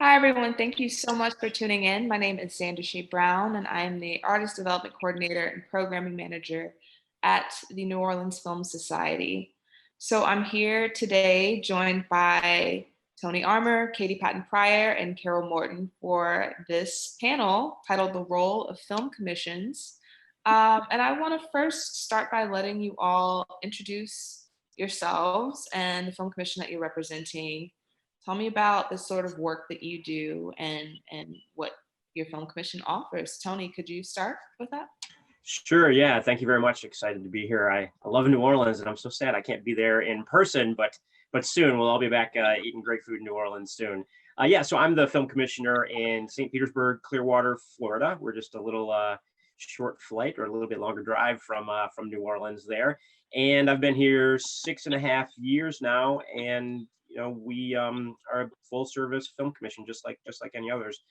Hi, everyone. Thank you so much for tuning in. My name is Zandashé Brown, and I am the Artist Development Coordinator and Programming Manager at the New Orleans Film Society. So I'm here today joined by Tony Armour, Katie Patton Pryor, and Caroll Morton for this panel titled The Role of Film Commissions. And I want to first start by letting you all introduce yourselves and the film commission that you're representing. Tell me about the sort of work that you do and what your film commission offers. Tony, could you start with that? Sure. Yeah. Thank you very much. Excited to be here. I love New Orleans, and I'm so sad I can't be there in person, but soon we'll all be back eating great food in New Orleans soon. Yeah. So I'm the film commissioner in St. Petersburg, Clearwater, Florida. We're just a little short flight or a little bit longer drive from New Orleans there, and I've been here 6.5 years now, and we are a full service film commission, just like any others,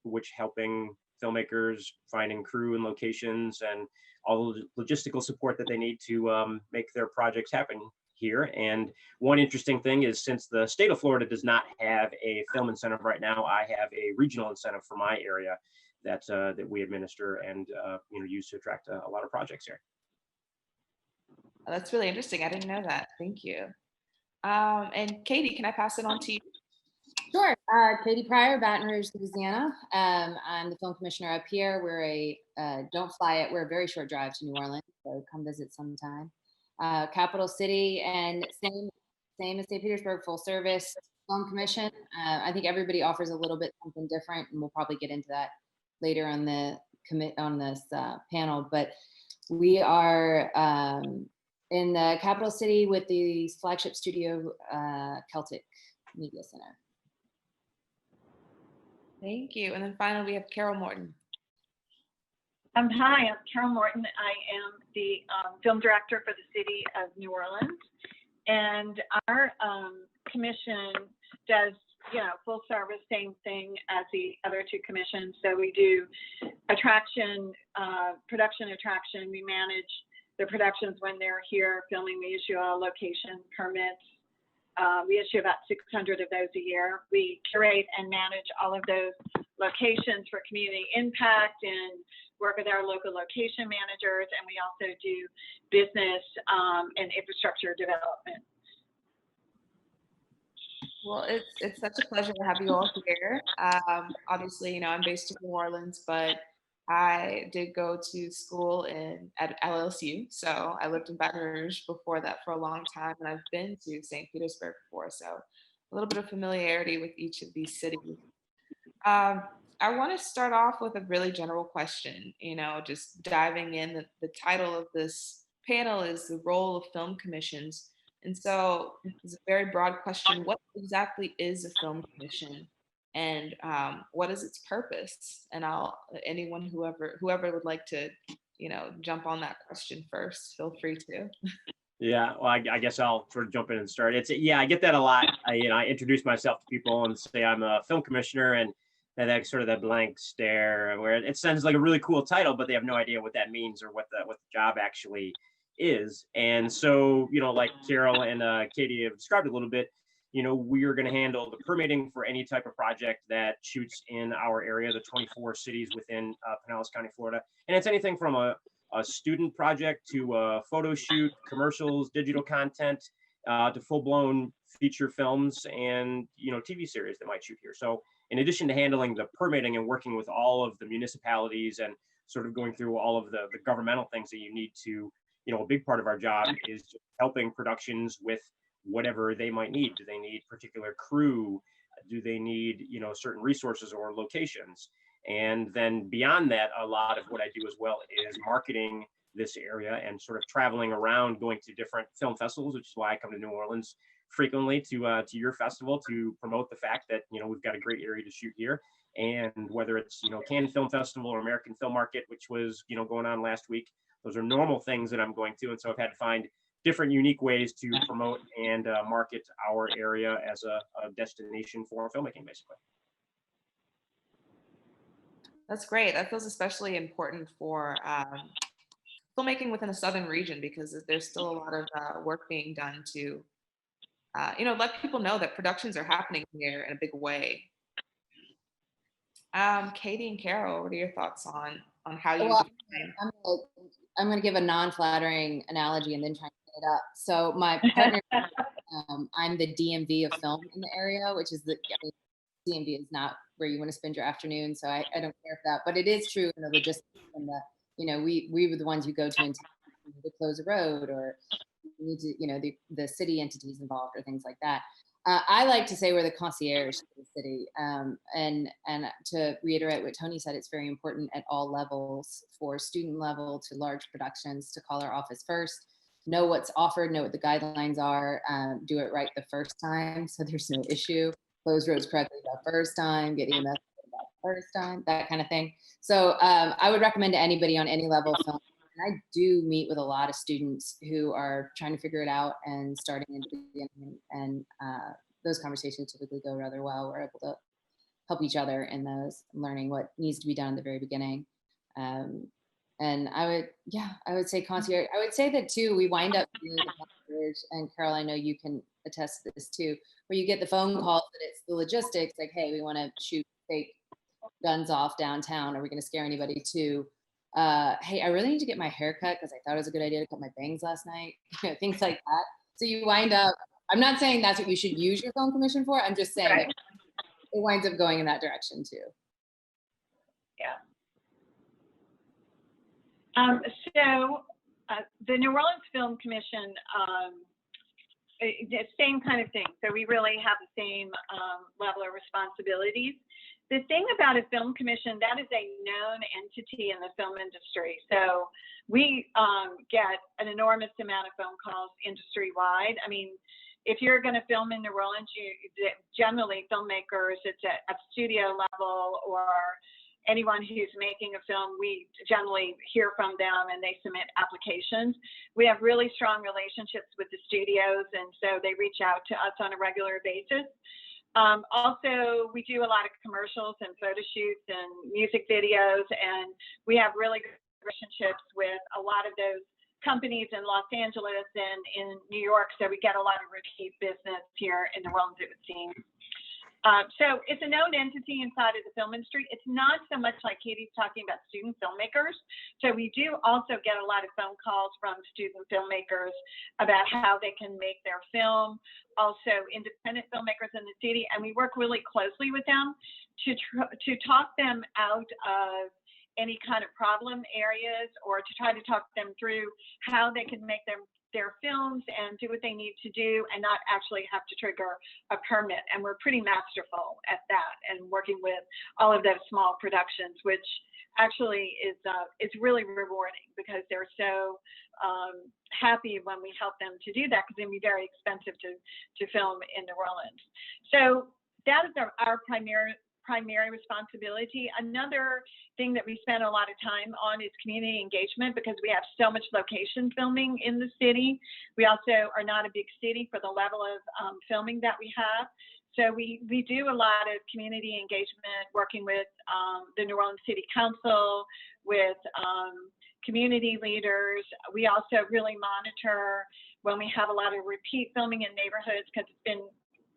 which helping filmmakers finding crew and locations and all the logistical support that they need to make their projects happen here. And one interesting thing is, since the state of Florida does not have a film incentive right now, I have a regional incentive for my area that we administer and use to attract a lot of projects here. That's really interesting. I didn't know that. Thank you. And Katie, can I pass it on to you? Sure. Katie Pryor, Baton Rouge, Louisiana. I'm the film commissioner up here. We're we're a very short drive to New Orleans, so come visit sometime. Capital city, and same as St. Petersburg, full service film commission. I think everybody offers a little bit something different, and we'll probably get into that later on this panel. But we are in the capital city with the flagship studio, Celtic Media Center. Thank you. And then finally, we have Caroll Morton. Hi, I'm Caroll Morton. I am the film director for the city of New Orleans. And our commission does, full service, same thing as the other two commissions. So we do production attraction. We manage the productions when they're here filming. We issue all location permits. We issue about 600 of those a year. We curate and manage all of those locations for community impact and work with our local location managers. And we also do business and infrastructure development. Well, it's such a pleasure to have you all here. Obviously, I'm based in New Orleans, but I did go to school at LSU, so I lived in Baton Rouge before that for a long time, and I've been to St. Petersburg before, so a little bit of familiarity with each of these cities. I want to start off with a really general question, just diving in. The title of this panel is The Role of Film Commissions, and so it's a very broad question. What exactly is a film commission? And what is its purpose? And whoever would like to, jump on that question first, feel free to. Yeah, well, I guess I'll sort of jump in and start. I get that a lot. I introduce myself to people and say I'm a film commissioner, and that sort of that blank stare where it sounds like a really cool title, but they have no idea what that means or what the job actually is. And so, like Caroll and Katie have described a little bit, we are going to handle the permitting for any type of project that shoots in our area, the 24 cities within Pinellas County, Florida. And it's anything from a student project to a photo shoot, commercials, digital content, to full-blown feature films and, TV series that might shoot here. So in addition to handling the permitting and working with all of the municipalities and sort of going through all of the governmental things that you need to, a big part of our job is just helping productions with whatever they might need. Do they need particular crew? Do they need, certain resources or locations? And then beyond that, a lot of what I do as well is marketing this area and sort of traveling around, going to different film festivals, which is why I come to New Orleans frequently to your festival to promote the fact that, we've got a great area to shoot here. And whether it's, Cannes Film Festival or American Film Market, which was, going on last week, those are normal things that I'm going to. And so I've had to find different unique ways to promote and market our area as a destination for filmmaking, basically. That's great. That feels especially important for filmmaking within the southern region, because there's still a lot of work being done to, let people know that productions are happening here in a big way. Katie and Carol, what are your thoughts on how you Well, define? I'm going to give a non-flattering analogy and then try and get it up. So my partner, I'm the DMV of film in the area, which is DMV is not where you want to spend your afternoon. So I don't care for that, but it is true in the logistics and the, we were the ones who go to close a road, or you need to, the city entities involved or things like that. I like to say we're the concierge to the city. And to reiterate what Tony said, it's very important at all levels, for student level to large productions, to call our office first, know what's offered, know what the guidelines are, do it right the first time so there's no issue, close roads correctly the first time, get EMS the first time, that kind of thing. So I would recommend to anybody on any level of film. And I do meet with a lot of students who are trying to figure it out and starting in the beginning, and those conversations typically go rather well. We're able to help each other in those, learning what needs to be done at the very beginning. And I would say concierge. I would say that too, we wind up being the concierge, and Carol, I know you can attest to this too, where you get the phone calls that it's the logistics, like, hey, we want to shoot fake guns off downtown. Are we going to scare anybody too? Hey, I really need to get my hair cut because I thought it was a good idea to cut my bangs last night. Things like that. So you wind up, I'm not saying that's what you should use your film commission for. I'm just saying it winds up going in that direction too. Yeah. So the New Orleans Film Commission, the same kind of thing. So we really have the same level of responsibilities. The thing about a film commission, that is a known entity in the film industry. So we get an enormous amount of phone calls industry-wide. I mean, if you're going to film in New Orleans, generally filmmakers, it's at studio level, or anyone who's making a film, we generally hear from them and they submit applications. We have really strong relationships with the studios, and so they reach out to us on a regular basis. Also, we do a lot of commercials and photo shoots and music videos, and we have really good relationships with a lot of those companies in Los Angeles and in New York, so we get a lot of repeat business here in New Orleans, it would seem. So it's a known entity inside of the film industry. It's not so much like Katie's talking about student filmmakers. So we do also get a lot of phone calls from student filmmakers about how they can make their film, also independent filmmakers in the city. And we work really closely with them to talk them out of any kind of problem areas, or to try to talk them through how they can make their films and do what they need to do and not actually have to trigger a permit. And we're pretty masterful at that, and working with all of those small productions, which actually is really rewarding, because they're so happy when we help them to do that, because it can be very expensive to film in New Orleans. So that is our primary responsibility. Another thing that we spend a lot of time on is community engagement, because we have so much location filming in the city. We also are not a big city for the level of filming that we have. So we do a lot of community engagement, working with the New Orleans City Council, with community leaders. We also really monitor when we have a lot of repeat filming in neighborhoods, because it's been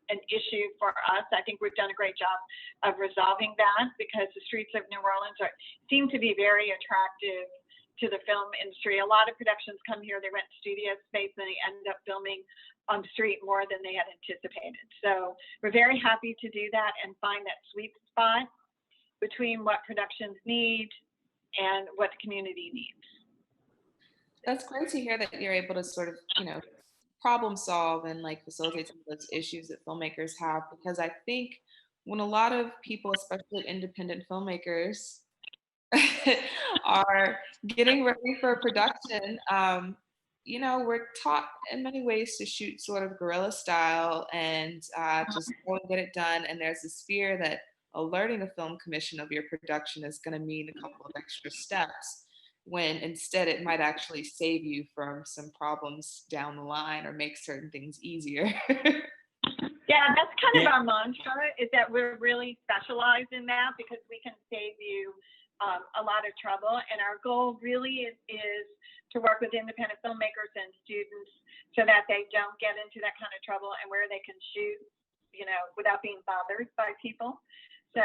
an issue for us. I think we've done a great job of resolving that, because the streets of New Orleans seem to be very attractive to the film industry. A lot of productions come here, they rent studio space, and they end up filming on the street more than they had anticipated. So we're very happy to do that and find that sweet spot between what productions need and what the community needs. That's great to hear that you're able to sort of, problem solve and like facilitate some of those issues that filmmakers have, because I think when a lot of people, especially independent filmmakers, are getting ready for production, we're taught in many ways to shoot sort of guerrilla style and just go and get it done. And there's this fear that alerting a film commission of your production is going to mean a couple of extra steps, when instead it might actually save you from some problems down the line or make certain things easier. Yeah, that's kind of our mantra, is that we're really specialized in that, because we can save you a lot of trouble. And our goal really is to work with independent filmmakers and students so that they don't get into that kind of trouble, and where they can shoot, without being bothered by people. So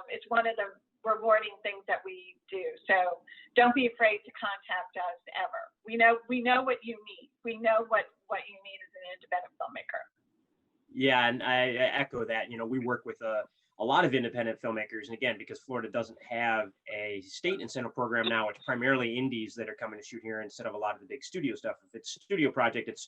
it's one of the rewarding things that we do. So don't be afraid to contact us ever. We know what you need. We know what you need as an independent filmmaker. Yeah, and I echo that. You know, we work with a lot of independent filmmakers, and again, because Florida doesn't have a state incentive program now, it's primarily indies that are coming to shoot here instead of a lot of the big studio stuff. If it's a studio project, it's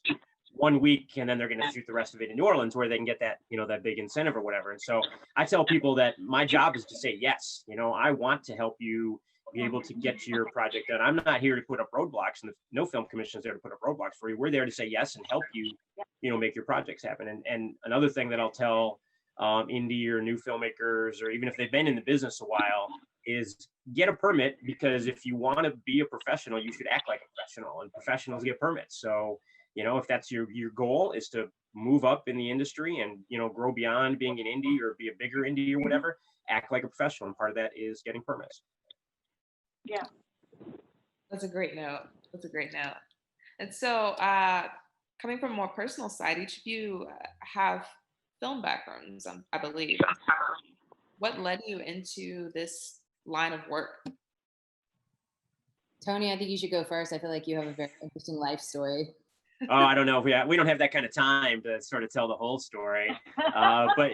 1 week, and then they're going to shoot the rest of it in New Orleans, where they can get that, you know, that big incentive or whatever. And so I tell people that my job is to say yes. You know, I want to help you be able to get your project done. I'm not here to put up roadblocks, and no film commission is there to put up roadblocks for you. We're there to say yes and help you, you know, make your projects happen. And another thing that I'll tell indie or new filmmakers, or even if they've been in the business a while, is get a permit, because if you want to be a professional, you should act like a professional, and professionals get permits. So, you know, if that's your goal is to move up in the industry and, you know, grow beyond being an indie or be a bigger indie or whatever, act like a professional. And part of that is getting permits. Yeah. That's a great note. That's a great note. And so coming from a more personal side, each of you have film backgrounds, I believe. What led you into this line of work? Tony, I think you should go first. I feel like you have a very interesting life story. Oh, I don't know if we don't have that kind of time to sort of tell the whole story. But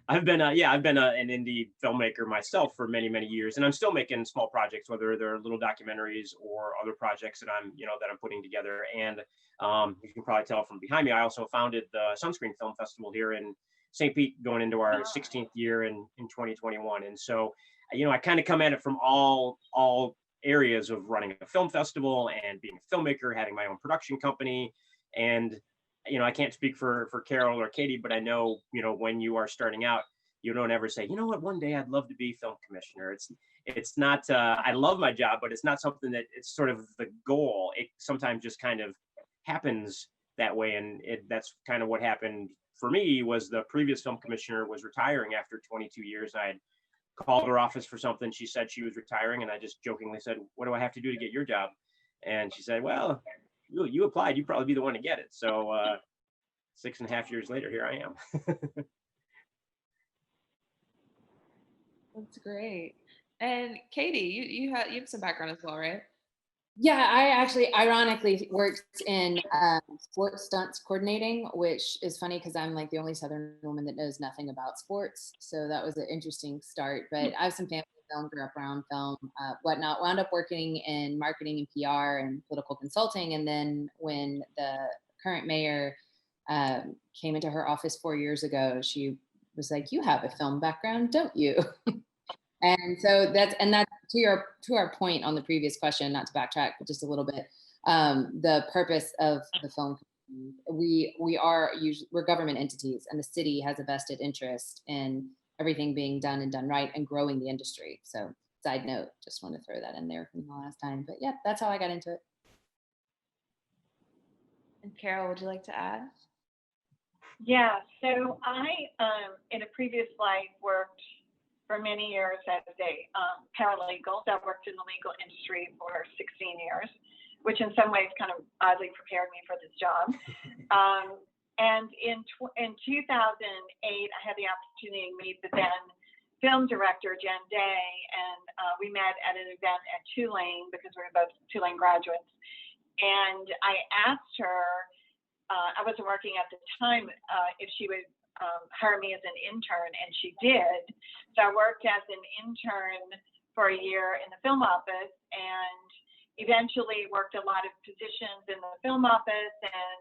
I've been an indie filmmaker myself for many, many years, and I'm still making small projects, whether they're little documentaries or other projects that I'm putting together. And you can probably tell from behind me, I also founded the Sunscreen Film Festival here in St. Pete, going into our 16th year in 2021. And so, you know, I kind of come at it from all areas of running a film festival and being a filmmaker, having my own production company. And, you know, I can't speak for Caroll or Katie, but I know, you know, when you are starting out, you don't ever say, you know what, one day I'd love to be film commissioner. It's not, I love my job, but it's not something that it's sort of the goal. It sometimes just kind of happens that way. And that's kind of what happened for me. Was the previous film commissioner was retiring after 22 years. I had called her office for something. She said she was retiring, and I just jokingly said, what do I have to do to get your job? And she said, well, you applied, you'd probably be the one to get it. So 6.5 years later, here I am. That's great. And Katie, you have some background as well, right? Yeah, I actually ironically worked in sports stunts coordinating, which is funny because I'm like the only Southern woman that knows nothing about sports. So that was an interesting start. But I have some family film, grew up around film, whatnot, wound up working in marketing and PR and political consulting. And then when the current mayor came into her office 4 years ago, she was like, you have a film background, don't you? And so that's to our point on the previous question, not to backtrack, but just a little bit. The purpose of the film, we're government entities, and the city has a vested interest in everything being done and done right and growing the industry. So side note, just want to throw that in there from the last time. But yeah, that's how I got into it. And Caroll, would you like to add? Yeah, so I, in a previous life, worked for many years as a paralegal. I worked in the legal industry for 16 years, which in some ways kind of oddly prepared me for this job. And in 2008, I had the opportunity to meet the then film director, Jen Day, and we met at an event at Tulane because we were both Tulane graduates. And I asked her, I wasn't working at the time, if she would hire me as an intern, and she did. So I worked as an intern for a year in the film office, and eventually worked a lot of positions in the film office, and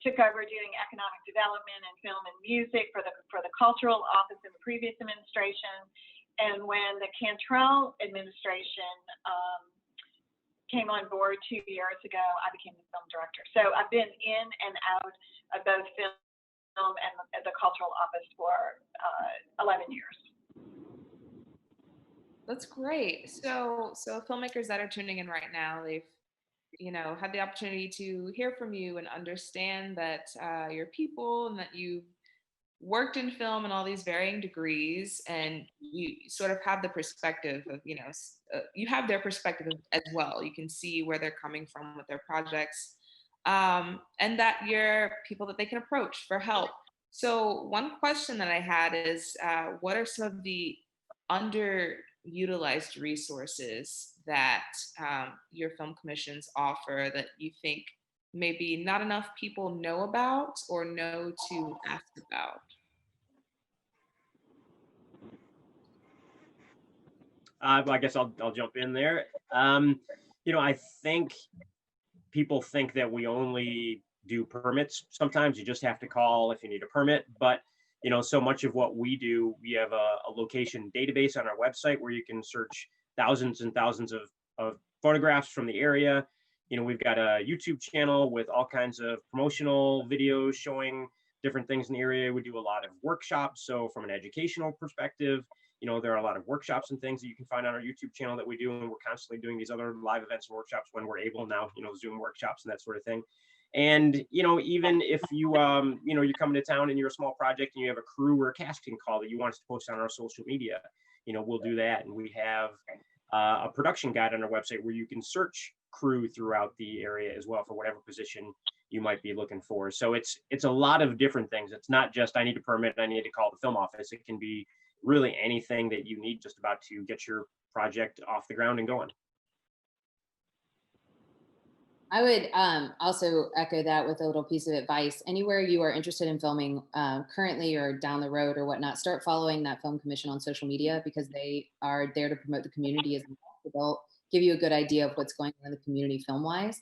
took over doing economic development and film and music for the cultural office in the previous administration. And when the Cantrell administration came on board 2 years ago, I became the film director. So I've been in and out of both film and the cultural office for 11 years. That's great. So filmmakers that are tuning in right now, they've, you know, had the opportunity to hear from you and understand that you're people and that you've worked in film in all these varying degrees, and you sort of have the perspective of, you know, you have their perspective as well. You can see where they're coming from with their projects, and that you're people that they can approach for help So one question that I had is, what are some of the underutilized resources that your film commissions offer that you think maybe not enough people know about or know to ask about? I guess I'll jump in there. I think people think that we only do permits. Sometimes you just have to call if you need a permit, but so much of what we do, we have a location database on our website where you can search thousands and thousands of photographs from the area. We've got a YouTube channel with all kinds of promotional videos showing different things in the area. We do a lot of workshops. So from an educational perspective, there are a lot of workshops and things that you can find on our YouTube channel that we do, and we're constantly doing these other live events and workshops when we're able now, Zoom workshops and that sort of thing. And even if you're coming to town and you're a small project and you have a crew or a casting call that you want us to post on our social media, we'll do that. And we have a production guide on our website where you can search crew throughout the area as well for whatever position you might be looking for. So it's a lot of different things. It's not just I need a permit, I need to call the film office. It can be really anything that you need just about to get your project off the ground and going. I would also echo that with a little piece of advice. Anywhere you are interested in filming currently or down the road or whatnot, start following that film commission on social media, because they are there to promote the community as well. They'll give you a good idea of what's going on in the community film-wise,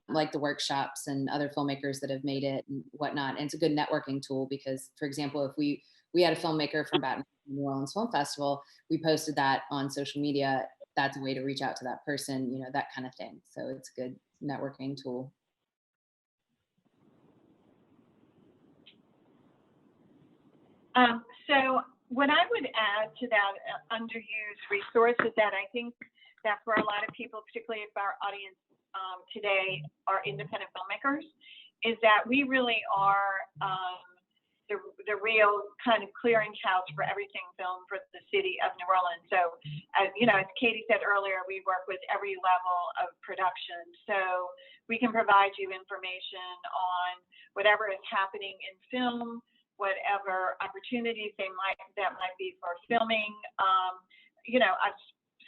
like the workshops and other filmmakers that have made it and whatnot. And it's a good networking tool because, for example, if we had a filmmaker from Baton Rouge New Orleans Film Festival, we posted that on social media. That's a way to reach out to that person, that kind of thing. So it's a good networking tool. So what I would add to that underused resource is that I think that for a lot of people, particularly if our audience today are independent filmmakers, is that we really are the real kind of clearinghouse for everything film for the city of New Orleans. So, as Katie said earlier, we work with every level of production. So we can provide you information on whatever is happening in film, whatever opportunities that might be for filming. I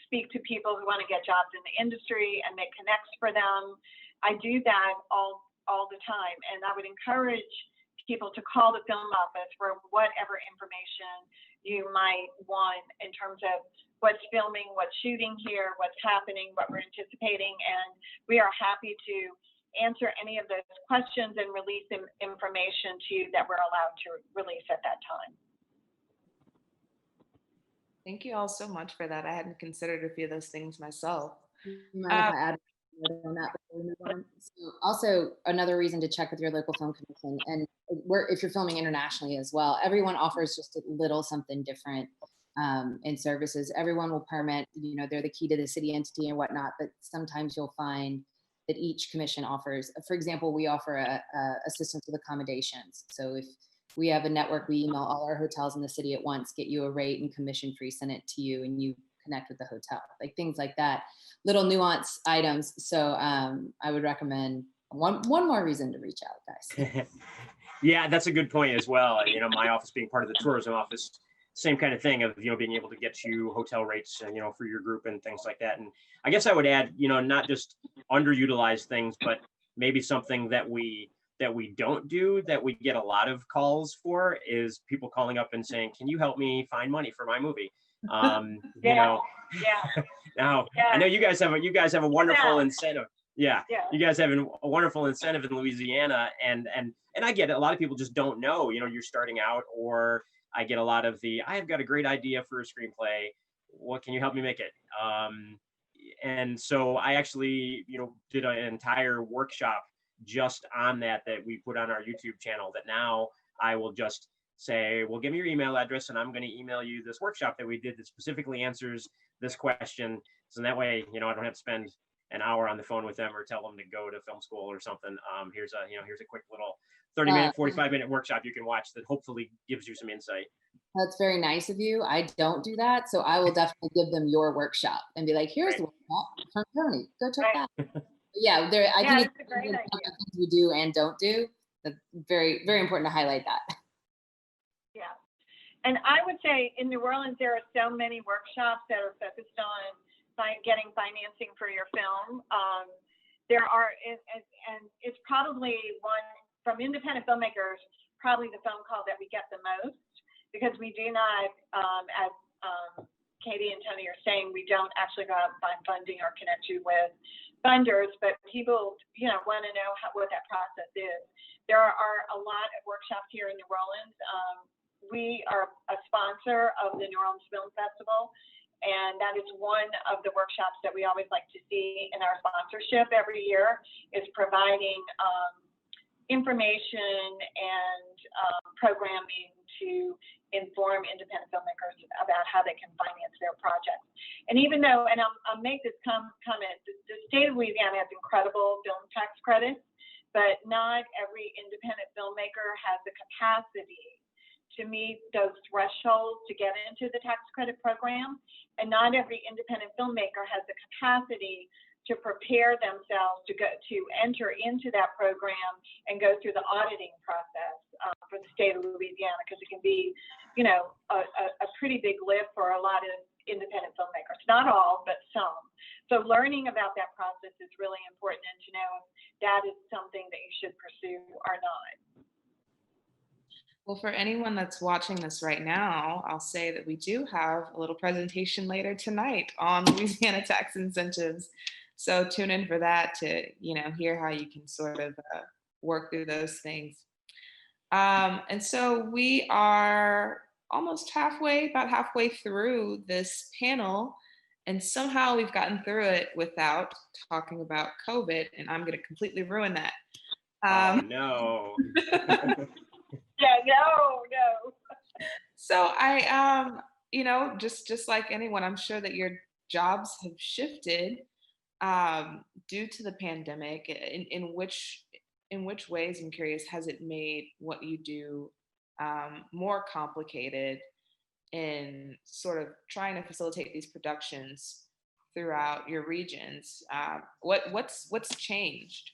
speak to people who want to get jobs in the industry and make connects for them. I do that all the time, and I would encourage people to call the film office for whatever information you might want in terms of what's filming, what's shooting here, what's happening, what we're anticipating, and we are happy to answer any of those questions and release information to you that we're allowed to release at that time. Thank you all so much for that. I hadn't considered a few of those things myself. Mind if I add on that before we move on? So also, another reason to check with your local film commission, and if you're filming internationally as well, everyone offers just a little something different in services. Everyone will permit, they're the key to the city entity and whatnot, but sometimes you'll find that each commission offers, for example, we offer assistance with accommodations. So if we have a network, we email all our hotels in the city at once, get you a rate and commission free, send it to you, and you connect with the hotel, like things like that, little nuance items. So I would recommend one more reason to reach out, guys. Yeah, that's a good point as well. My office being part of the tourism office, same kind of thing of, being able to get you hotel rates, for your group and things like that. And I guess I would add, not just underutilized things, but maybe something that we don't do that we get a lot of calls for is people calling up and saying, can you help me find money for my movie? Now I know you guys have a wonderful incentive. Yeah, you guys have a wonderful incentive in Louisiana, and I get it. A lot of people just don't know, you're starting out, or I get a lot of I've got a great idea for a screenplay. What can you help me make it? And so I actually, did an entire workshop just on that we put on our YouTube channel, that now I will just say, well, give me your email address and I'm going to email you this workshop that we did that specifically answers this question. So that way, I don't have to spend an hour on the phone with them or tell them to go to film school or something. Here's a quick little 30-minute, 45-minute workshop you can watch that hopefully gives you some insight. That's very nice of you. I don't do that. So I will definitely give them your workshop and be like, here's the workshop from Tony. Go check that. Yeah, I think it's things we do and don't do. That's very, very important to highlight that. And I would say in New Orleans, there are so many workshops that are focused on getting financing for your film. There are, and it's probably one from independent filmmakers, probably the phone call that we get the most, because we do not, as Katie and Tony are saying, we don't actually go out and find funding or connect you with funders, but people, want to know what that process is. There are a lot of workshops here in New Orleans. We are a sponsor of the New Orleans Film Festival, and that is one of the workshops that we always like to see in our sponsorship every year, is providing information and programming to inform independent filmmakers about how they can finance their projects. And even though, and I'll make this comment, the state of Louisiana has incredible film tax credits, but not every independent filmmaker has the capacity to meet those thresholds to get into the tax credit program. And not every independent filmmaker has the capacity to prepare themselves to enter into that program and go through the auditing process for the state of Louisiana, because it can be, a pretty big lift for a lot of independent filmmakers. Not all, but some. So learning about that process is really important, and to know if that is something that you should pursue or not. Well, for anyone that's watching this right now, I'll say that we do have a little presentation later tonight on Louisiana tax incentives. So tune in for that to, hear how you can sort of work through those things. And so we are almost about halfway through this panel, and somehow we've gotten through it without talking about COVID, and I'm going to completely ruin that. Oh, no. Yeah, no. So I, just like anyone, I'm sure that your jobs have shifted due to the pandemic. In which ways, I'm curious, has it made what you do more complicated in sort of trying to facilitate these productions throughout your regions? What's changed?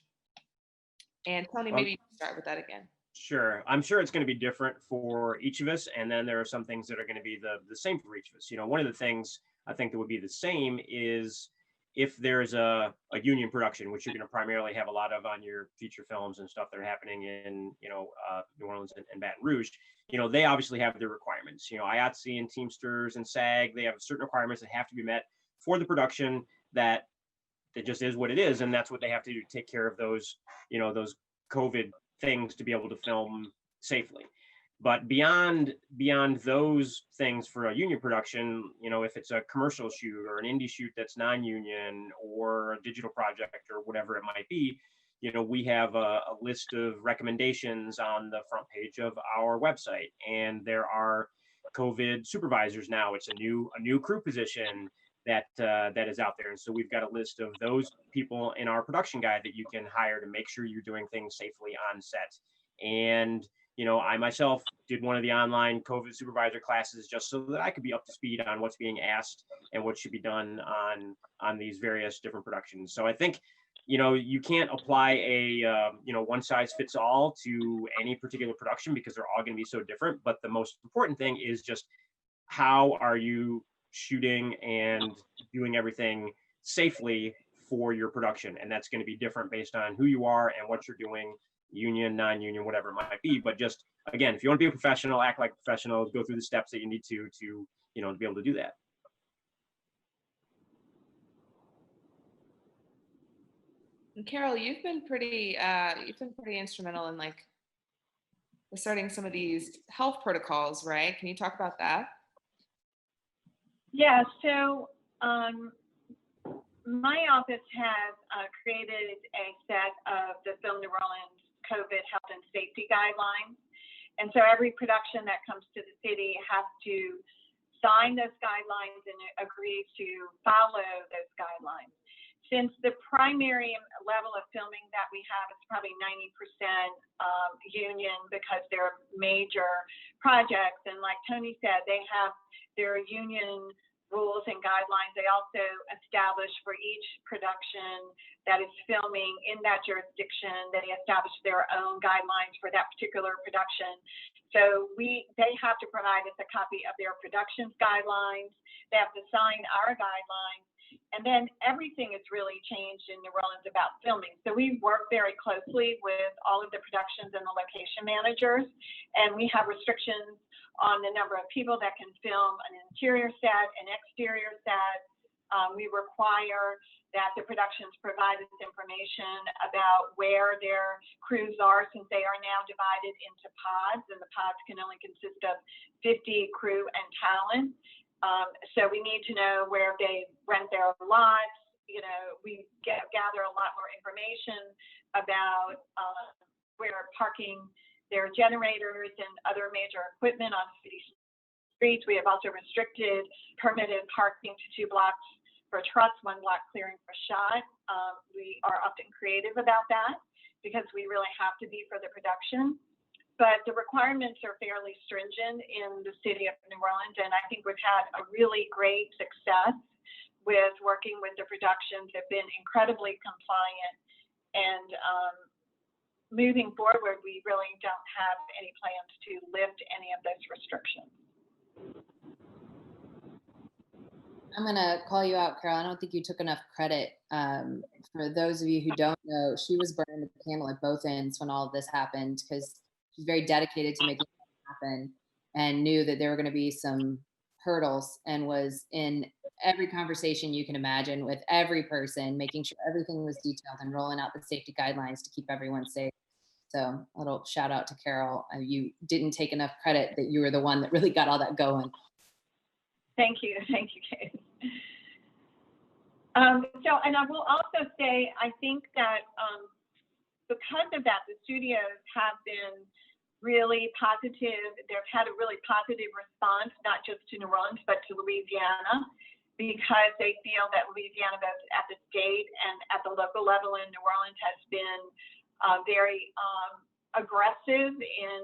And Tony, maybe you can start with that again. Sure. I'm sure it's going to be different for each of us. And then there are some things that are going to be the same for each of us. One of the things I think that would be the same is if there's a union production, which you're going to primarily have a lot of on your feature films and stuff that are happening in, New Orleans and Baton Rouge, they obviously have their requirements. IATSE and Teamsters and SAG, they have certain requirements that have to be met for the production that just is what it is. And that's what they have to do to take care of those, those COVID things to be able to film safely. But beyond those things for a union production, if it's a commercial shoot or an indie shoot that's non-union or a digital project or whatever it might be, we have a list of recommendations on the front page of our website, and there are COVID supervisors now. It's a new crew position that is out there, and so we've got a list of those people in our production guide that you can hire to make sure you're doing things safely on set. And I myself did one of the online COVID supervisor classes just so that I could be up to speed on what's being asked and what should be done on these various different productions. So I think, you can't apply a, one size fits all to any particular production, because they're all going to be so different. But the most important thing is just, how are you shooting and doing everything safely for your production? And that's going to be different based on who you are and what you're doing, union, non-union, whatever it might be. But just, again, if you want to be a professional, act like a professional, go through the steps that you need to be able to do that. And Caroll, you've been pretty instrumental in like asserting some of these health protocols, right? Can you talk about that? Yeah, so my office has created a set of the Film New Orleans COVID health and safety guidelines. And so every production that comes to the city has to sign those guidelines and agree to follow those guidelines. Since the primary level of filming that we have is probably 90% union, because they're major projects, and like Tony said, they have their union rules and guidelines. They also establish for each production that is filming in that jurisdiction, they establish their own guidelines for that particular production. So they have to provide us a copy of their productions guidelines. They have to sign our guidelines. And then everything has really changed in New Orleans about filming. So we work very closely with all of the productions and the location managers, and we have restrictions on the number of people that can film an interior set, an exterior set. We require that the productions provide us information about where their crews are, since they are now divided into pods, and the pods can only consist of 50 crew and talent. So we need to know where they rent their lots. You know, we gather a lot more information about where parking their generators and other major equipment on city streets. We have also restricted permitted parking to 2 blocks for trucks, 1 block clearing for shot. We are often creative about that because we really have to be for the production. But the requirements are fairly stringent in the city of New Orleans, and I think we've had a really great success with working with the productions. They've been incredibly compliant, and moving forward, we really don't have any plans to lift any of those restrictions. I'm going to call you out, Caroll. I don't think you took enough credit. For those of you who don't know, she was burning the candle at both ends when all of this happened, because she's very dedicated to making it happen and knew that there were going to be some hurdles, and was in every conversation you can imagine with every person, making sure everything was detailed and rolling out the safety guidelines to keep everyone safe. So a little shout out to Caroll. You didn't take enough credit that you were the one that really got all that going. Thank you, Kate. And I will also say, I think that because of that, the studios have been really positive. They've had a really positive response, not just to New Orleans, but to Louisiana, because they feel that Louisiana, both at the state and at the local level in New Orleans, has been very aggressive in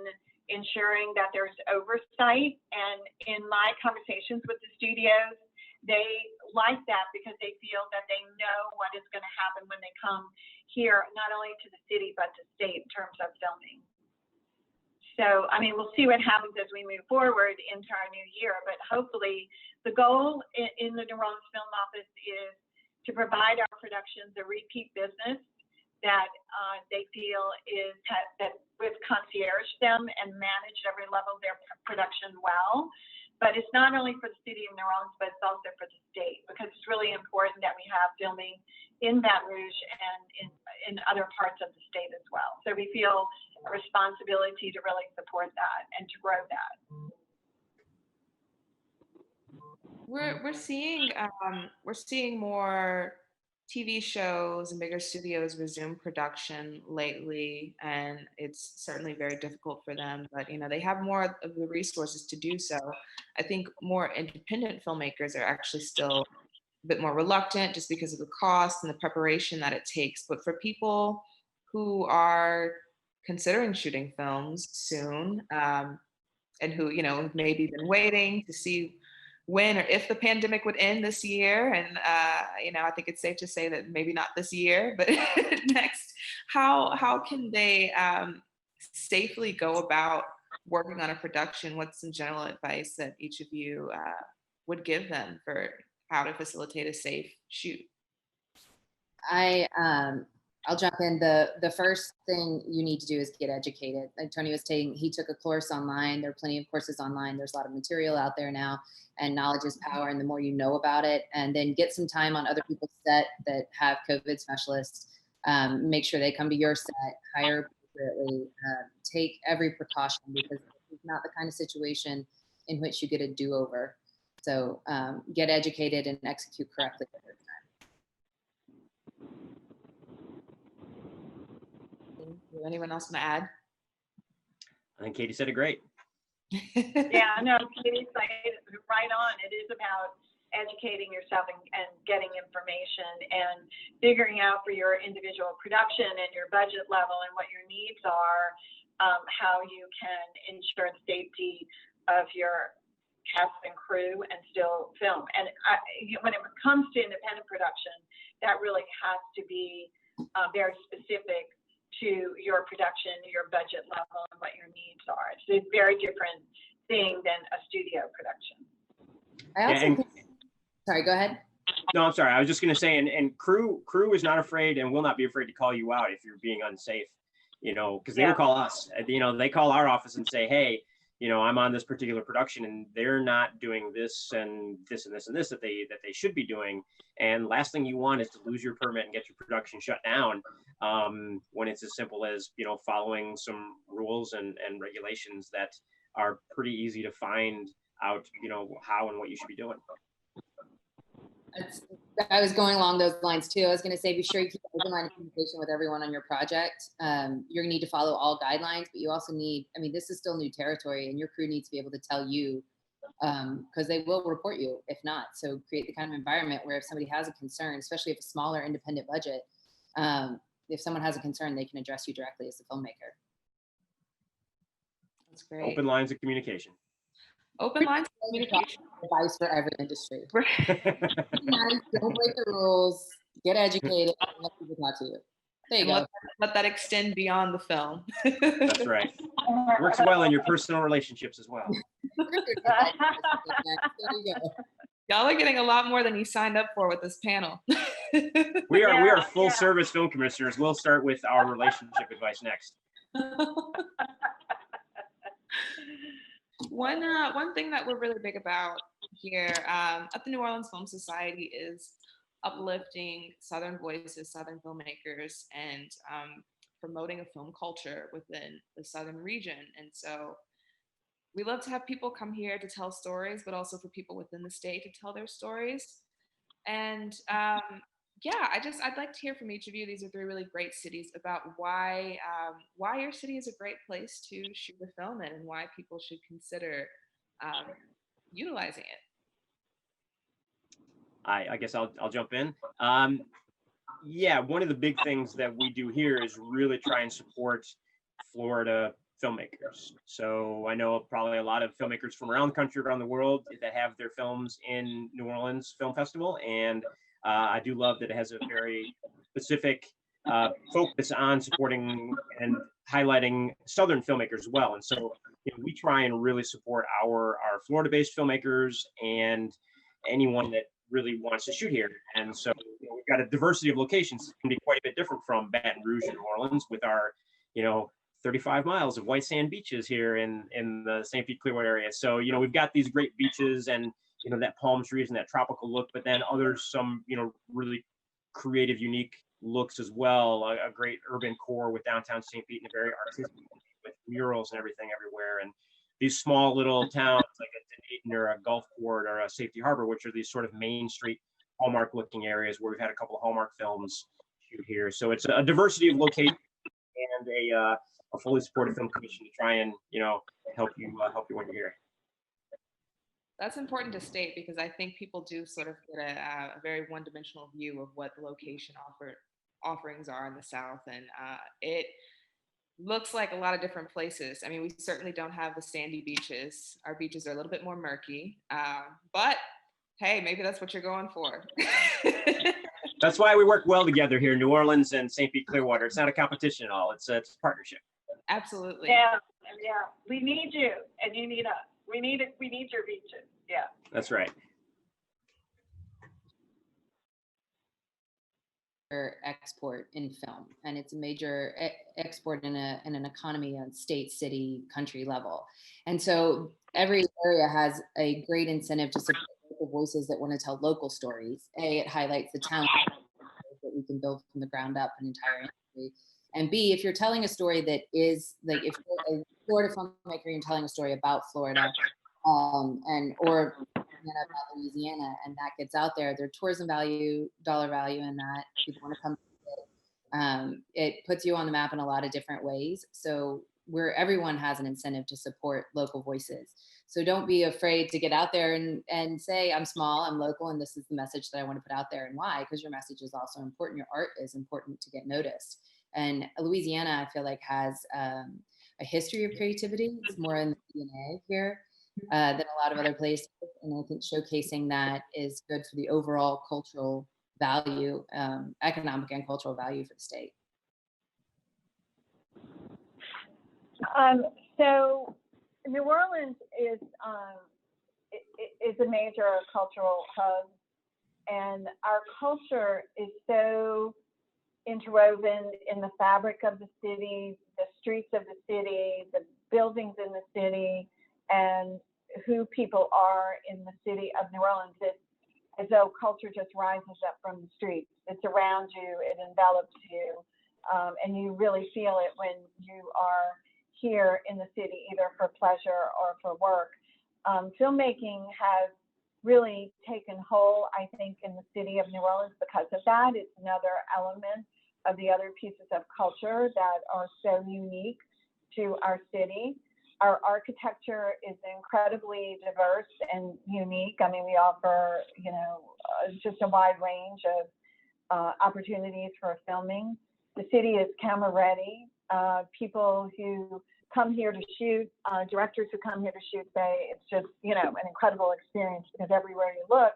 ensuring that there's oversight. And in my conversations with the studios, they like that because they feel that they know what is going to happen when they come here, not only to the city, but to state in terms of filming. So, I mean, we'll see what happens as we move forward into our new year, but hopefully the goal in the New Orleans Film Office is to provide our productions a repeat business that they feel is that with concierge them and manage every level of their production well. But it's not only for the city of New Orleans, but it's also for the state, because it's really important that we have filming in Baton Rouge and in other parts of the state as well. So we feel a responsibility to really support that and to grow that. We're seeing more TV shows and bigger studios resume production lately, and it's certainly very difficult for them, but you know, they have more of the resources to do so. I think more independent filmmakers are actually still a bit more reluctant just because of the cost and the preparation that it takes. But for people who are considering shooting films soon, and who, you know, maybe been waiting to see when or if the pandemic would end this year, and you know, I think it's safe to say that maybe not this year, but next, how can they safely go about working on a production? What's some general advice that each of you would give them for how to facilitate a safe shoot? I'll jump in. The first thing you need to do is get educated. Like Tony was saying, he took a course online. There are plenty of courses online. There's a lot of material out there now, and knowledge is power. And the more you know about it, and then get some time on other people's set that have COVID specialists. Make sure they come to your set, hire appropriately, take every precaution, because it's not the kind of situation in which you get a do-over. So get educated and execute correctly the first time. Anyone else want to add? I think Katie said it great. Yeah, no, Katie's right on. It is about educating yourself and getting information and figuring out for your individual production and your budget level and what your needs are, how you can ensure the safety of your cast and crew and still film. And when it comes to independent production, that really has to be very specific to your production, your budget level, and what your needs are. It's a very different thing than a studio production. I also think, sorry, go ahead. No, I'm sorry. I was just going to say, and crew is not afraid and will not be afraid to call you out if you're being unsafe, you know, because they will call us. You know, they call our office and say, hey, you know, I'm on this particular production and they're not doing this and this and this and this that they should be doing. And last thing you want is to lose your permit and get your production shut down when it's as simple as, you know, following some rules and regulations that are pretty easy to find out, you know, how and what you should be doing. I was going along those lines too. I was going to say, be sure you keep open line of communication with everyone on your project. You're going to need to follow all guidelines, but you also need, I mean, this is still new territory and your crew needs to be able to tell you, because they will report you if not. So create the kind of environment where if somebody has a concern, especially if a smaller independent budget, if someone has a concern, they can address you directly as the filmmaker. That's great. Open lines of communication. Open lines of communication. Advice for every industry. Right. Don't break the rules. Get educated. And let people talk to you. There you go. Let that extend beyond the film. That's right. Works well in your personal relationships as well. There you go. Y'all are getting a lot more than you signed up for with this panel. We are full service film commissioners. We'll start with our relationship advice next. One thing that we're really big about here at the New Orleans Film Society is uplifting Southern voices, Southern filmmakers, and promoting a film culture within the Southern region. And so we love to have people come here to tell stories, but also for people within the state to tell their stories. And yeah, I'd like to hear from each of you. These are three really great cities about why your city is a great place to shoot a film in and why people should consider utilizing it. I guess I'll jump in. Yeah, one of the big things that we do here is really try and support Florida filmmakers. So I know probably a lot of filmmakers from around the country, around the world that have their films in New Orleans Film Festival. And I do love that it has a very specific focus on supporting and highlighting Southern filmmakers as well. And so we try and really support our Florida-based filmmakers and anyone that really wants to shoot here. And so we've got a diversity of locations. It can be quite a bit different from Baton Rouge and New Orleans with our 35 miles of white sand beaches here in the St. Pete Clearwater area. So we've got these great beaches and that palm trees and that tropical look, but then others some really creative, unique looks as well. A great urban core with downtown St. Pete and a very artistic with murals and everything everywhere. And these small little towns like a Dunedin or a Gulfport or a Safety Harbor, which are these sort of Main Street Hallmark looking areas where we've had a couple of Hallmark films shoot here. So it's a diversity of locations and a fully supported film commission to try and help you when you're here. That's important to state because I think people do sort of get a very one-dimensional view of what the location offerings are in the South, and it looks like a lot of different places. I mean, we certainly don't have the sandy beaches. Our beaches are a little bit more murky, but hey, maybe that's what you're going for. That's why we work well together here in New Orleans and St. Pete Clearwater. It's not a competition at all. It's a partnership. Absolutely. Yeah. We need you, and you need us. We need your beaches. Yeah. That's right. Export in film, and it's a major export in an economy on state, city, country level. And so every area has a great incentive to support local voices that want to tell local stories. It highlights the talent that we can build from the ground up an entire industry. And B, if you're telling a story that is like, if you're a Florida filmmaker, you're telling a story about Florida, or about Louisiana, and that gets out there, their tourism value, dollar value in that, people want to come visit. It puts you on the map in a lot of different ways. So everyone has an incentive to support local voices. So don't be afraid to get out there and say, I'm small, I'm local, and this is the message that I want to put out there. And why? Because your message is also important. Your art is important to get noticed. And Louisiana, I feel like, has a history of creativity. It's more in the DNA here than a lot of other places. And I think showcasing that is good for the overall cultural value, economic and cultural value for the state. So New Orleans is a major cultural hub, and our culture is so interwoven in the fabric of the city, the streets of the city, the buildings in the city, and who people are in the city of New Orleans. It's as though culture just rises up from the streets. It's around you, it envelops you, and you really feel it when you are here in the city, either for pleasure or for work. Filmmaking has really taken hold, I think, in the city of New Orleans because of that. It's another element of the other pieces of culture that are so unique to our city. Our architecture is incredibly diverse and unique. I mean, we offer, just a wide range of opportunities for filming. The city is camera ready. People who come here to shoot, directors who come here to shoot say it's just, an incredible experience because everywhere you look,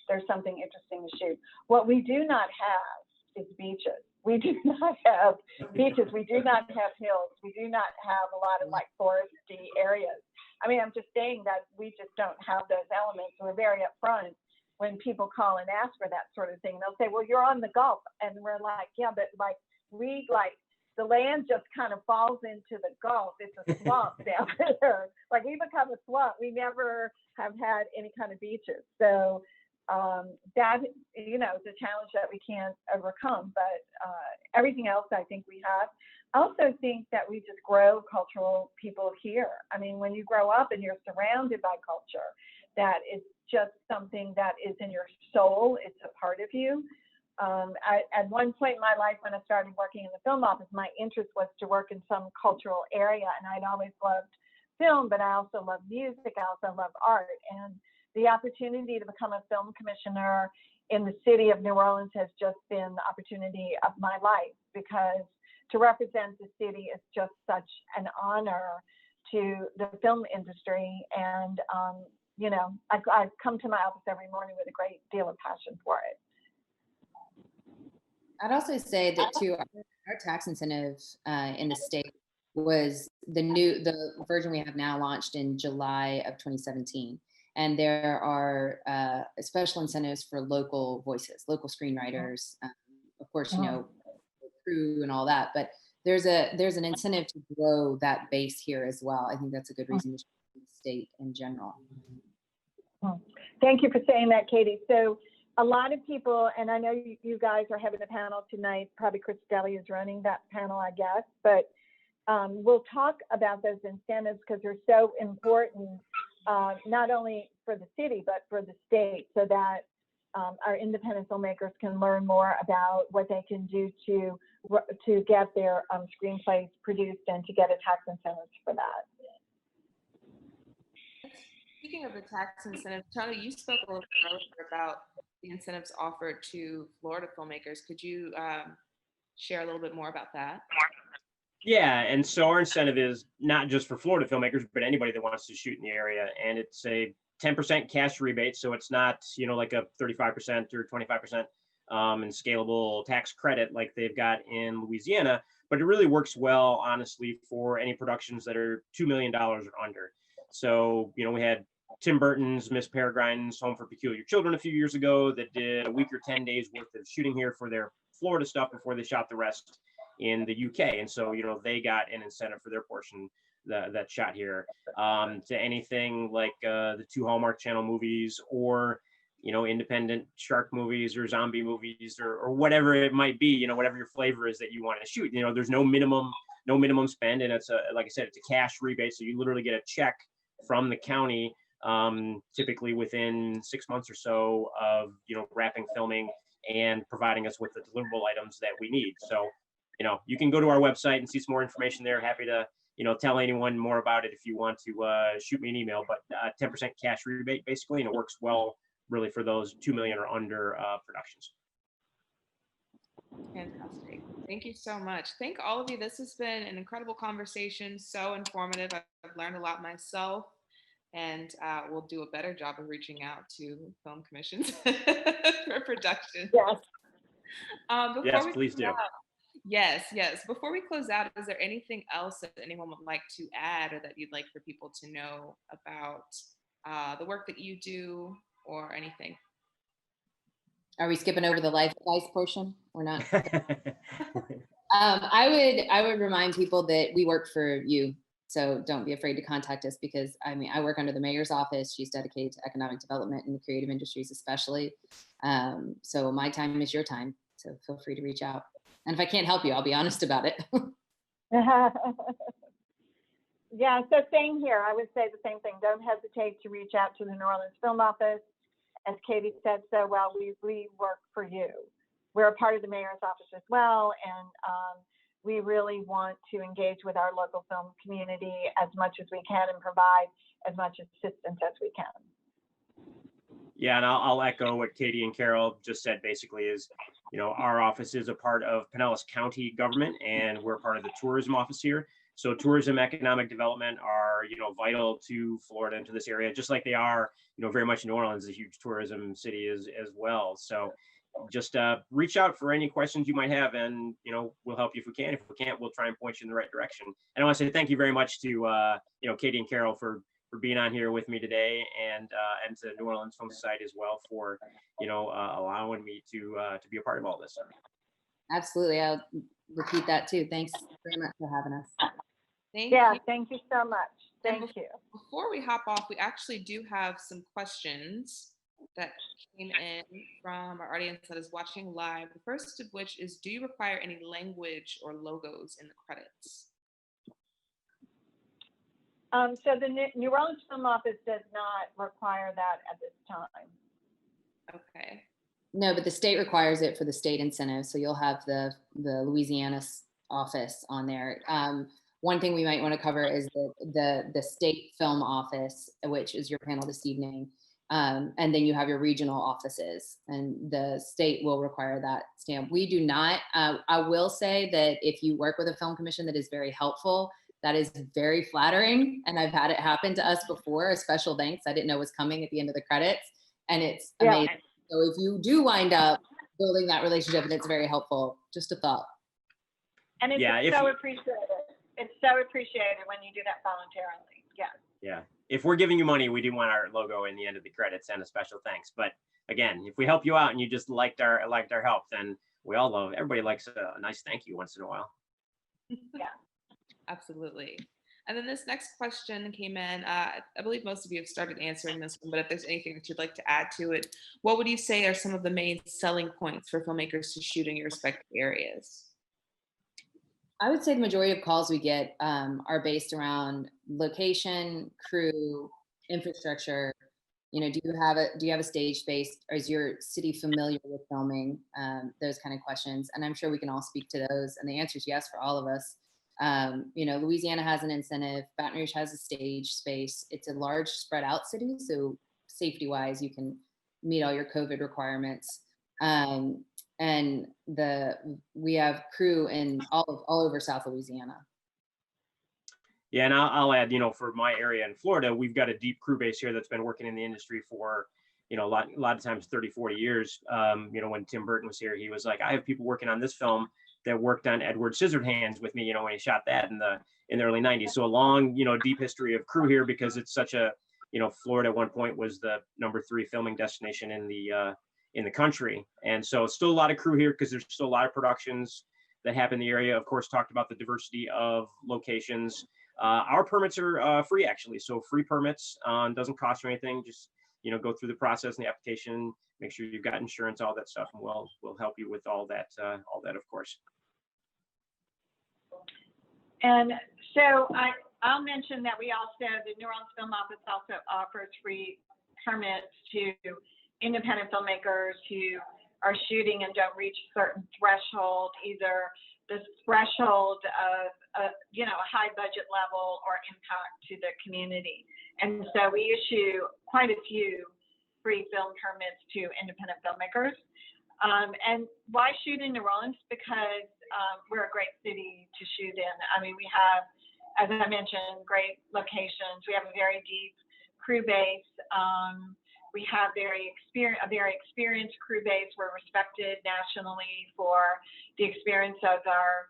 there's something interesting to shoot. What we do not have is beaches. We do not have beaches. We do not have hills. We do not have a lot of foresty areas. I mean, I'm just saying that we just don't have those elements. We're very upfront when people call and ask for that sort of thing. They'll say, well, you're on the Gulf. And we're like, yeah, but the land just kind of falls into the Gulf. It's a swamp down there. We become a swamp. We never have had any kind of beaches. So that, is a challenge that we can't overcome. But everything else I think we have. I also think that we just grow cultural people here. I mean, when you grow up and you're surrounded by culture, that is just something that is in your soul. It's a part of you. At one point in my life when I started working in the film office, my interest was to work in some cultural area, and I'd always loved film, but I also love music, I also love art, and the opportunity to become a film commissioner in the city of New Orleans has just been the opportunity of my life, because to represent the city is just such an honor to the film industry, and I come to my office every morning with a great deal of passion for it. I'd also say that too, our tax incentive in the state was the version we have now launched in July of 2017. And there are special incentives for local voices, local screenwriters, of course, crew and all that, but there's an incentive to grow that base here as well. I think that's a good reason to show the state in general. Thank you for saying that, Katie. So a lot of people, and I know you guys are having a panel tonight, probably Chris Deli is running that panel, I guess, but we'll talk about those incentives because they're so important, not only for the city, but for the state, so that our independent filmmakers can learn more about what they can do to get their screenplays produced and to get a tax incentives for that. Speaking of the tax incentive, Tony, you spoke a little bit earlier about the incentives offered to Florida filmmakers. Could you share a little bit more about that? Yeah, and so our incentive is not just for Florida filmmakers, but anybody that wants to shoot in the area. And it's a 10% cash rebate, so it's not, like a 35% or 25% and scalable tax credit like they've got in Louisiana, but it really works well, honestly, for any productions that are $2 million or under. So, we had Tim Burton's Miss Peregrine's Home for Peculiar Children a few years ago that did a week or 10 days worth of shooting here for their Florida stuff before they shot the rest in the UK. And so, they got an incentive for their portion that shot here. To anything like the 2 Hallmark Channel movies or, independent shark movies or zombie movies or whatever it might be, whatever your flavor is that you want to shoot. There's no minimum spend, and it's like I said, it's a cash rebate. So you literally get a check from the county, typically within 6 months or so of, wrapping filming and providing us with the deliverable items that we need. So, you can go to our website and see some more information there. Happy to, tell anyone more about it if you want to shoot me an email, but 10% cash rebate basically, and it works well really for those 2 million or under productions. Fantastic. Thank you so much. Thank all of you. This has been an incredible conversation, so informative. I've learned a lot myself, and we'll do a better job of reaching out to film commissions for production. Yes. Yes, please do. Yes, yes. Before we close out, is there anything else that anyone would like to add or that you'd like for people to know about the work that you do or anything? Are we skipping over the life advice portion or not? I would remind people that we work for you. So don't be afraid to contact us because I mean, I work under the mayor's office. She's dedicated to economic development and the creative industries, especially. So my time is your time. So feel free to reach out. And if I can't help you, I'll be honest about it. Yeah, so same here. I would say the same thing. Don't hesitate to reach out to the New Orleans Film Office. As Katie said so well, we work for you. We're a part of the mayor's office as well, and we really want to engage with our local film community as much as we can and provide as much assistance as we can. Yeah, and I'll echo what Katie and Caroll just said. Basically, is our office is a part of Pinellas County government, and we're part of the tourism office here. So tourism, economic development are vital to Florida and to this area, just like they are very much New Orleans, a huge tourism city as well. So just reach out for any questions you might have, and we'll help you if we can. If we can't, we'll try and point you in the right direction. And I want to say thank you very much to Katie and Caroll for being on here with me today, and to New Orleans Film Society as well for allowing me to be a part of all this. Absolutely, I'll repeat that too. Thanks very much for having us. Thank you. Thank you so much. Thank you. Before we hop off, we actually do have some questions that came in from our audience that is watching live. The first of which is, do you require any language or logos in the credits? So the New Orleans Film Office does not require that at this time. Okay. No, but the state requires it for the state incentive. So you'll have the Louisiana office on there. One thing we might want to cover is the state film office, which is your panel this evening. And then you have your regional offices, and the state will require that stamp. We do not. I will say that if you work with a film commission that is very helpful, that is very flattering. And I've had it happen to us before. A special thanks. I didn't know was coming at the end of the credits. And it's amazing. So if you do wind up building that relationship and it's very helpful, just a thought. And it's so appreciated. It's so appreciated when you do that voluntarily. Yeah. Yeah. If we're giving you money, we do want our logo in the end of the credits and a special thanks. But again, if we help you out and you just liked our help, then everybody likes a nice thank you once in a while. Yeah. Absolutely. And then this next question came in. I believe most of you have started answering this one, but if there's anything that you'd like to add to it, what would you say are some of the main selling points for filmmakers to shoot in your respective areas? I would say the majority of calls we get are based around location, crew, infrastructure. Do you have a stage space? Or is your city familiar with filming? Those kind of questions. And I'm sure we can all speak to those. And the answer is yes for all of us. Louisiana has an incentive. Baton Rouge has a stage space. It's a large spread out city. So safety wise, you can meet all your COVID requirements. And we have crew in all over South Louisiana. Yeah, and I'll add, for my area in Florida, we've got a deep crew base here that's been working in the industry for, a lot of times 30, 40 years. When Tim Burton was here, he was like, I have people working on this film that worked on Edward Scissorhands with me, when he shot that in the early 90s. So a long, deep history of crew here, because it's such a, Florida at one point was the #3 filming destination in the country. And so still a lot of crew here because there's still a lot of productions that happen in the area. Of course, talked about the diversity of locations. Our permits are free, actually. So free permits, doesn't cost you anything. Just, go through the process and the application, make sure you've got insurance, all that stuff, and we'll help you with all that, of course. And so I'll mention that the New Orleans Film Office also offers free permits to independent filmmakers who are shooting and don't reach a certain threshold, either the threshold of a high budget level or impact to the community. And so we issue quite a few free film permits to independent filmmakers. And why shoot in New Orleans? Because we're a great city to shoot in. I mean, we have, as I mentioned, great locations. We have a very deep crew base. We have a very experienced crew base. We're respected nationally for the experience of our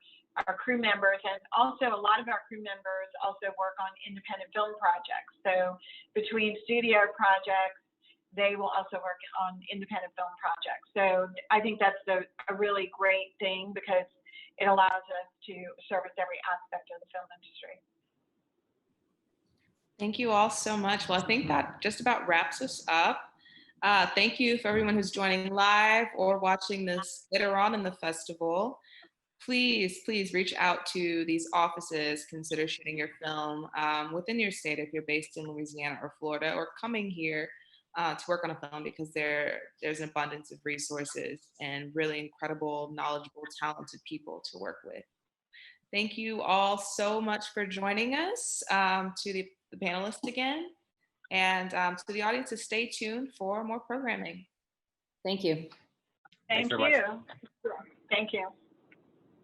crew members, and also a lot of our crew members also work on independent film projects. So between studio projects, they will also work on independent film projects. So I think that's a really great thing because it allows us to service every aspect of the film industry. Thank you all so much. Well, I think that just about wraps us up. Thank you for everyone who's joining live or watching this later on in the festival. Please reach out to these offices. Consider shooting your film within your state if you're based in Louisiana or Florida, or coming here to work on a film, because there's an abundance of resources and really incredible, knowledgeable, talented people to work with. Thank you all so much for joining us, to the panelists again, and to the audience to stay tuned for more programming. Thank you. Thank Thanks very much. you. Thank you.